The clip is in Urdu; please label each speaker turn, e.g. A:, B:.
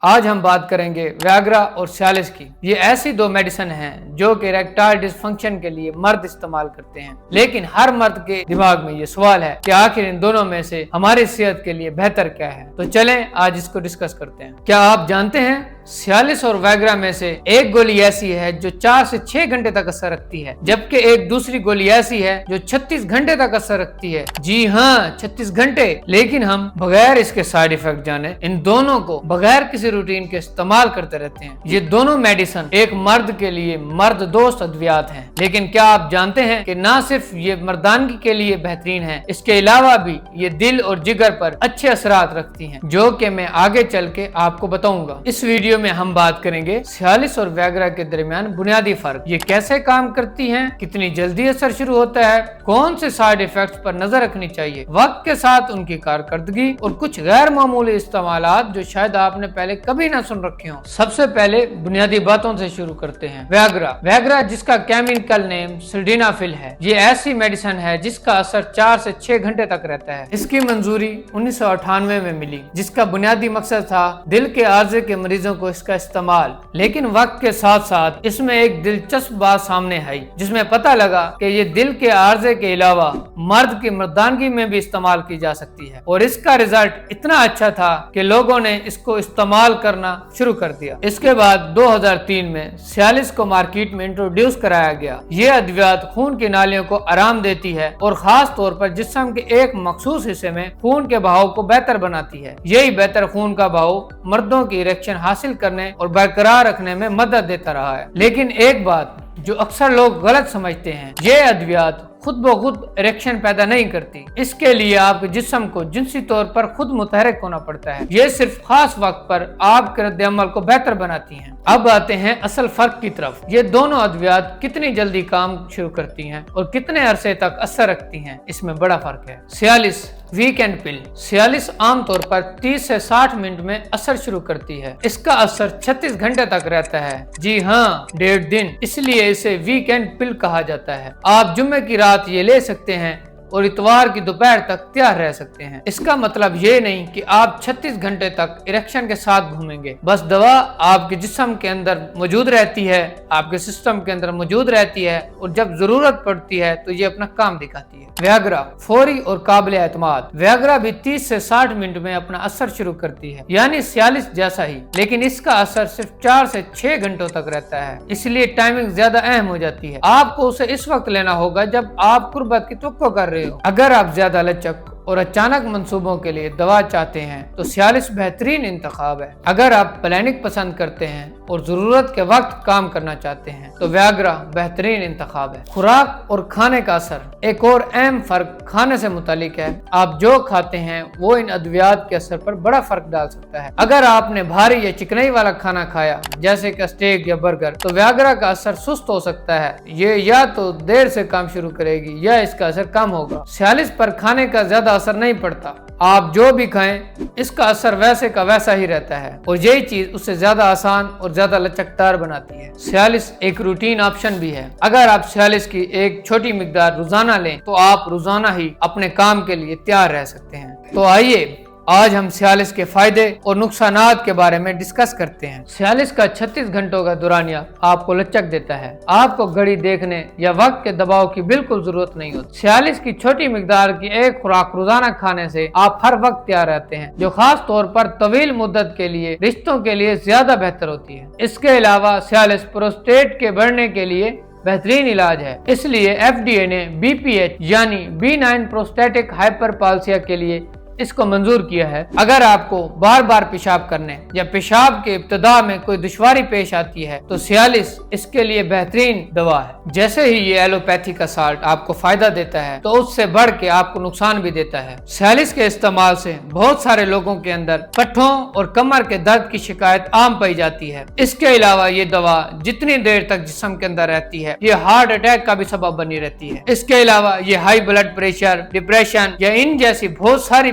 A: آج ہم بات کریں گے ویاگرا اور سیالس کی۔ یہ ایسی دو میڈیسن ہیں جو کہ اریکٹائل ڈسفنکشن کے لیے مرد استعمال کرتے ہیں، لیکن ہر مرد کے دماغ میں یہ سوال ہے کہ آخر ان دونوں میں سے ہماری صحت کے لیے بہتر کیا ہے۔ تو چلیں آج اس کو ڈسکس کرتے ہیں۔ کیا آپ جانتے ہیں سیالس اور ویاگرا میں سے ایک گولی ایسی ہے جو 4 سے 6 گھنٹے تک اثر رکھتی ہے، جبکہ ایک دوسری گولی ایسی ہے جو 36 گھنٹے تک اثر رکھتی ہے۔ جی ہاں، 36 گھنٹے۔ لیکن ہم بغیر اس کے سائیڈ ایفیکٹ جانے ان دونوں کو بغیر کسی روٹین کے استعمال کرتے رہتے ہیں۔ یہ دونوں میڈیسن ایک مرد کے لیے مرد دوست ادویات ہیں، لیکن کیا آپ جانتے ہیں کہ نہ صرف یہ مردانگی کے لیے بہترین ہے، اس کے علاوہ بھی یہ دل اور جگر پر اچھے اثرات رکھتی ہیں، جو کہ میں آگے چل کے آپ کو بتاؤں گا۔ اس ویڈیو میں ہم بات کریں گے سیالس اور ویاگرا کے درمیان بنیادی فرق، یہ کیسے کام کرتی ہیں، کتنی جلدی اثر شروع ہوتا ہے، کون سے سائیڈ ایفیکٹس پر نظر رکھنی چاہیے، وقت کے ساتھ ان کی کارکردگی اور کچھ غیر معمولی استعمالات جو شاید آپ نے پہلے کبھی نہ سن رکھے ہوں۔ سب سے پہلے بنیادی باتوں سے شروع کرتے ہیں۔ ویاگرا جس کا کیمیکل نیم سلڈینافیل ہے، یہ ایسی میڈیسن ہے جس کا اثر 4 سے 6 گھنٹے تک رہتا ہے۔ اس کی منظوری 1998 میں ملی، جس کا بنیادی مقصد تھا دل کے عارضے کے مریضوں کو اس کا استعمال، لیکن وقت کے ساتھ ساتھ اس میں ایک دلچسپ بات سامنے آئی، جس میں پتہ لگا کہ یہ دل کے عارضے کے علاوہ مرد کی مردانگی میں بھی استعمال کی جا سکتی ہے، اور اس کا رزلٹ اتنا اچھا تھا کہ لوگوں نے اس کو استعمال کرنا شروع کر دیا۔ اس کے بعد 2003 میں سیالس کو مارکیٹ میں انٹروڈیوس کرایا گیا۔ یہ ادویات خون کی نالیوں کو آرام دیتی ہے اور خاص طور پر جسم کے ایک مخصوص حصے میں خون کے بہاؤ کو بہتر بناتی ہے۔ یہی بہتر خون کا بہاؤ مردوں کی اریکشن حاصل کرنے اور برقرار رکھنے میں مدد دیتا رہا ہے۔ لیکن ایک بات جو اکثر لوگ غلط سمجھتے ہیں، یہ ادویات خود بخود اریکشن پیدا نہیں کرتی۔ اس کے لیے آپ کے جسم کو جنسی طور پر خود متحرک ہونا پڑتا ہے۔ یہ صرف خاص وقت پر آپ کے رد عمل کو بہتر بناتی ہیں۔ اب آتے ہیں اصل فرق کی طرف۔ یہ دونوں ادویات کتنی جلدی کام شروع کرتی ہیں اور کتنے عرصے تک اثر رکھتی ہیں، اس میں بڑا فرق ہے۔ سیالس ویکینڈ پل۔ سیالس عام طور پر 30 سے 60 منٹ میں اثر شروع کرتی ہے۔ اس کا اثر 36 گھنٹے تک رہتا ہے۔ جی ہاں، 1.5 دن۔ اس لیے اسے ویکینڈ پل کہا جاتا ہے۔ آپ جمعے کی رات یہ لے سکتے ہیں اور اتوار کی دوپہر تک تیار رہ سکتے ہیں۔ اس کا مطلب یہ نہیں کہ آپ 36 گھنٹے تک اریکشن کے ساتھ گھومیں گے۔ بس دوا آپ کے جسم کے اندر موجود رہتی ہے، آپ کے سسٹم کے اندر موجود رہتی ہے، اور جب ضرورت پڑتی ہے تو یہ اپنا کام دکھاتی ہے۔ ویاگرا فوری اور قابل اعتماد۔ ویاگرا بھی 30 سے 60 منٹ میں اپنا اثر شروع کرتی ہے، یعنی سیالس جیسا ہی، لیکن اس کا اثر صرف 4 سے 6 گھنٹوں تک رہتا ہے۔ اس لیے ٹائمنگ زیادہ اہم ہو جاتی ہے۔ آپ کو اسے اس وقت لینا ہوگا جب آپ قربت کی توقع کر رہے ہو۔ اگر آپ زیادہ لچک اور اچانک منصوبوں کے لیے دوا چاہتے ہیں تو سیالس بہترین انتخاب ہے۔ اگر آپ پلاننگ پسند کرتے ہیں اور ضرورت کے وقت کام کرنا چاہتے ہیں تو ویاگرا بہترین انتخاب ہے۔ خوراک اور کھانے کا اثر۔ ایک اور اہم فرق کھانے سے متعلق ہے۔ آپ جو کھاتے ہیں وہ ان ادویات کے اثر پر بڑا فرق ڈال سکتا ہے۔ اگر آپ نے بھاری یا چکنائی والا کھانا کھایا، جیسے کہ اسٹیک یا برگر، تو ویاگرا کا اثر سست ہو سکتا ہے۔ یہ یا تو دیر سے کام شروع کرے گی یا اس کا اثر کم ہوگا۔ سیالس پر کھانے کا زیادہ اثر نہیں پڑتا۔ آپ جو بھی کھائیں اس کا اثر ویسے کا ویسا ہی رہتا ہے، اور یہی چیز اسے زیادہ آسان اور زیادہ لچکدار بناتی ہے۔ سیالس ایک روٹین آپشن بھی ہے۔ اگر آپ سیالس کی ایک چھوٹی مقدار روزانہ لیں تو آپ روزانہ ہی اپنے کام کے لیے تیار رہ سکتے ہیں۔ تو آئیے آج ہم سیالس کے فائدے اور نقصانات کے بارے میں ڈسکس کرتے ہیں۔ سیالس کا 36 گھنٹوں کا دورانیہ آپ کو لچک دیتا ہے۔ آپ کو گھڑی دیکھنے یا وقت کے دباؤ کی بالکل ضرورت نہیں ہوتی۔ سیالس کی چھوٹی مقدار کی ایک خوراک روزانہ کھانے سے آپ ہر وقت تیار رہتے ہیں، جو خاص طور پر طویل مدت کے لیے رشتوں کے لیے زیادہ بہتر ہوتی ہے۔ اس کے علاوہ سیالس پروسٹیٹ کے بڑھنے کے لیے بہترین علاج ہے۔ اس لیے FDA نے BPH یعنی B9 پروسٹیٹک ہائپرپالسیا کے لیے اس کو منظور کیا ہے۔ اگر آپ کو بار بار پیشاب کرنے یا پیشاب کے ابتدا میں کوئی دشواری پیش آتی ہے تو سیالس اس کے لیے بہترین دوا ہے۔ جیسے ہی یہ ایلوپیتھی کا سالٹ آپ کو فائدہ دیتا ہے تو اس سے بڑھ کے آپ کو نقصان بھی دیتا ہے۔ سیالس کے استعمال سے بہت سارے لوگوں کے اندر پٹھوں اور کمر کے درد کی شکایت عام پائی جاتی ہے۔ اس کے علاوہ یہ دوا جتنی دیر تک جسم کے اندر رہتی ہے یہ ہارٹ اٹیک کا بھی سبب بنی رہتی ہے۔ اس کے علاوہ یہ ہائی بلڈ پریشر، ڈپریشن یا ان جیسی بہت ساری